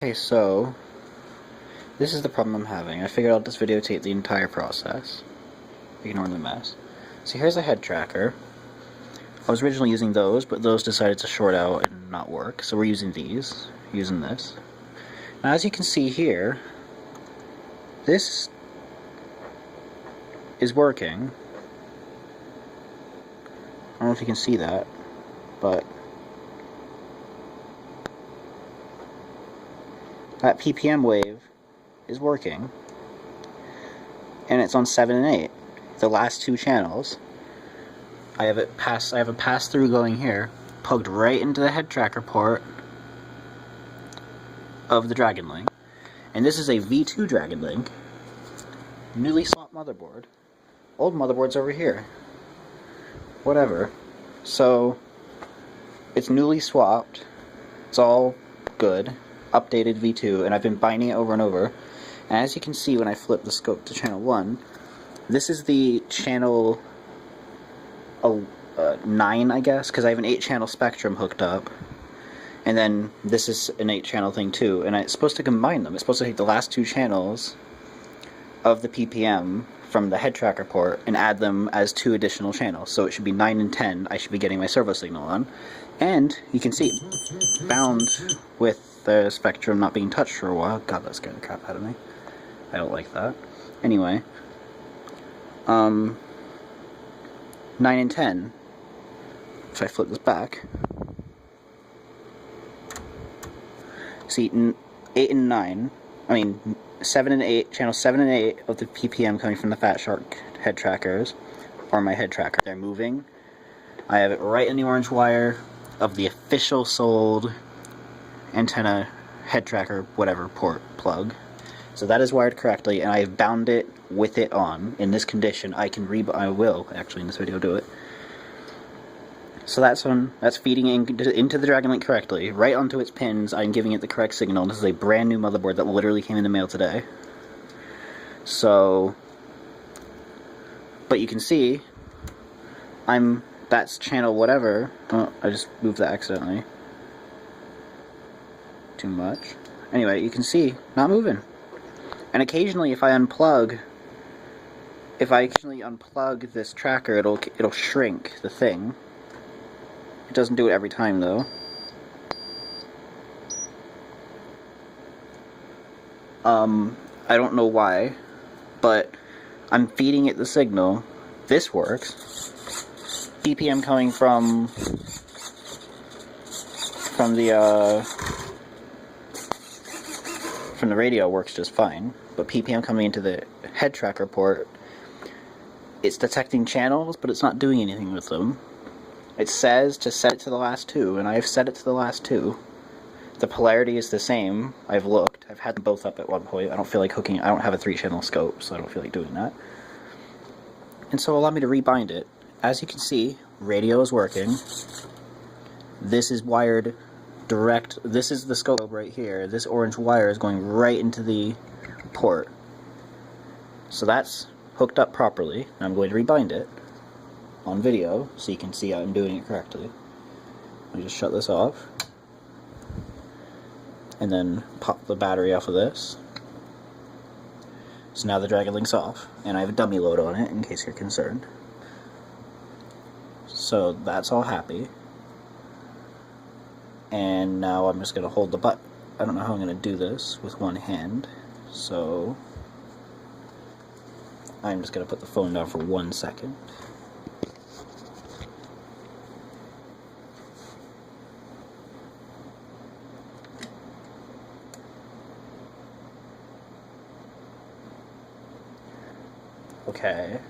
Okay, so this is the problem I'm having. I figured I'll just videotape the entire process. Ignore the mess. So here's a head tracker. I was originally using those, but those decided to short out and not work, so we're using these, using this. Now as you can see here, this is working. I don't know if you can see that, but that PPM wave is working, and it's on 7 and 8, the last two channels. I have a pass-through going here, plugged right into the head tracker port of the Dragon Link, and this is a V2 Dragon Link, newly swapped motherboard. Old motherboard's over here. Whatever. So it's newly swapped. It's all good. Updated V2, and I've been binding it over and over. And as you can see when I flip the scope to channel 1, this is the channel 9, I guess, because I have an 8-channel Spectrum hooked up. And then this is an 8-channel thing too, and it's supposed to combine them. It's supposed to take the last two channels of the PPM from the head tracker port and add them as 2 additional channels. So it should be 9 and 10 I should be getting my servo signal on. And you can see, bound with the Spectrum not being touched for a while. God, that scared the crap out of me. I don't like that. Anyway, 9 and 10, if I flip this back, see, 8 and 9, I mean 7 and 8, channel 7 and 8 of the PPM coming from the Fat Shark head trackers, or my head tracker. They're moving. I have it right in the orange wire of the official sold antenna head tracker, whatever, port plug. So that is wired correctly, and I have bound it with it on. In this condition, I will actually in this video do it. So that's feeding into the Dragon Link correctly, right onto its pins. I'm giving it the correct signal. This is a brand new motherboard that literally came in the mail today. So, but you can see, that's channel whatever. Oh, I just moved that accidentally. Too much. Anyway, you can see, not moving. And occasionally, if I actually unplug this tracker, it'll shrink the thing. It doesn't do it every time, though. I don't know why, but I'm feeding it the signal. This works. PPM coming from the radio works just fine, but PPM coming into the head tracker port, it's detecting channels, but it's not doing anything with them. It says to set it to the last 2, and I've set it to the last 2. The polarity is the same. I've looked. I've had them both up at one point. I don't feel like hooking. I don't have a 3-channel scope, so I don't feel like doing that. And so allow me to rebind it. As you can see, radio is working. This is wired direct. This is the scope right here. This orange wire is going right into the port. So that's hooked up properly. I'm going to rebind it on video so you can see I'm doing it correctly. Let me just shut this off and then pop the battery off of this. So now the Dragon Link's off, and I have a dummy load on it in case you're concerned. So that's all happy. And now I'm just going to hold the button. I don't know how I'm going to do this with one hand, so I'm just going to put the phone down for 1 second. Okay,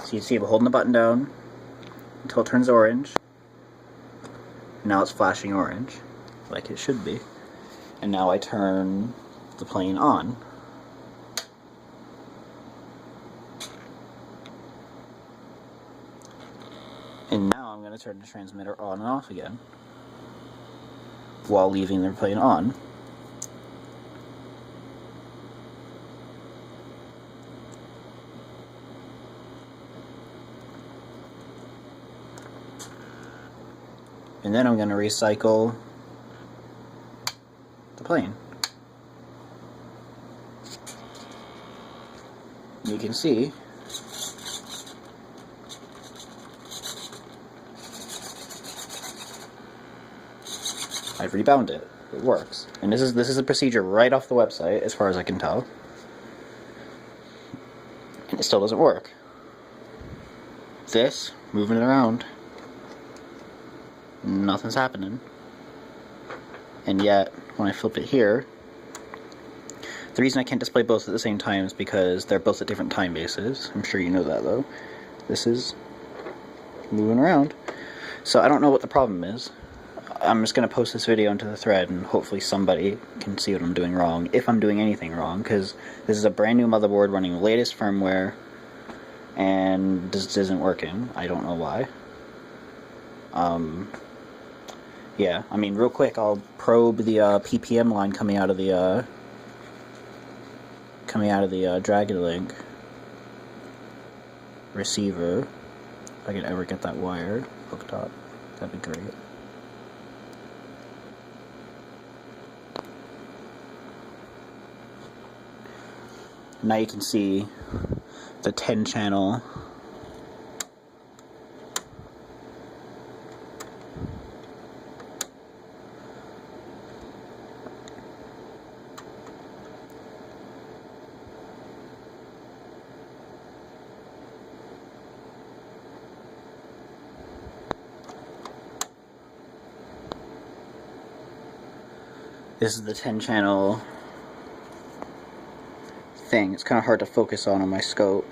so you see I'm holding the button down until it turns orange. Now it's flashing orange, like it should be. And now I turn the plane on. And now I'm going to turn the transmitter on and off again, while leaving the plane on. And then I'm going to recycle the the plane. You can see I've rebound it. It works. And this is a procedure right off the website, as far as I can tell. And it still doesn't work. This, moving it around, nothing's happening. And yet, when I flip it here, the reason I can't display both at the same time is because they're both at different time bases. I'm sure you know that, though. This is moving around. So I don't know what the problem is. I'm just going to post this video into the thread, and hopefully somebody can see what I'm doing wrong, if I'm doing anything wrong, because this is a brand new motherboard running the latest firmware, and this isn't working. I don't know why. Yeah, I mean, real quick, I'll probe the PPM line coming out of the Dragon Link receiver. If I can ever get that wire hooked up, that'd be great. Now you can see the 10 channel This is the 10 channel thing. It's kind of hard to focus on my scope,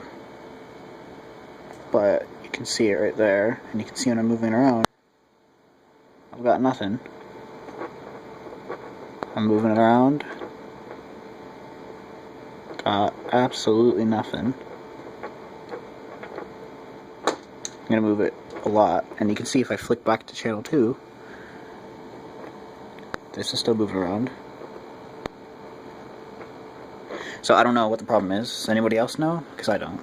but you can see it right there, and you can see when I'm moving around, I've got nothing. I'm moving it around, got absolutely nothing. I'm gonna move it a lot, and you can see if I flick back to channel 2, this is still moving around. So I don't know what the problem is. Does anybody else know? Because I don't.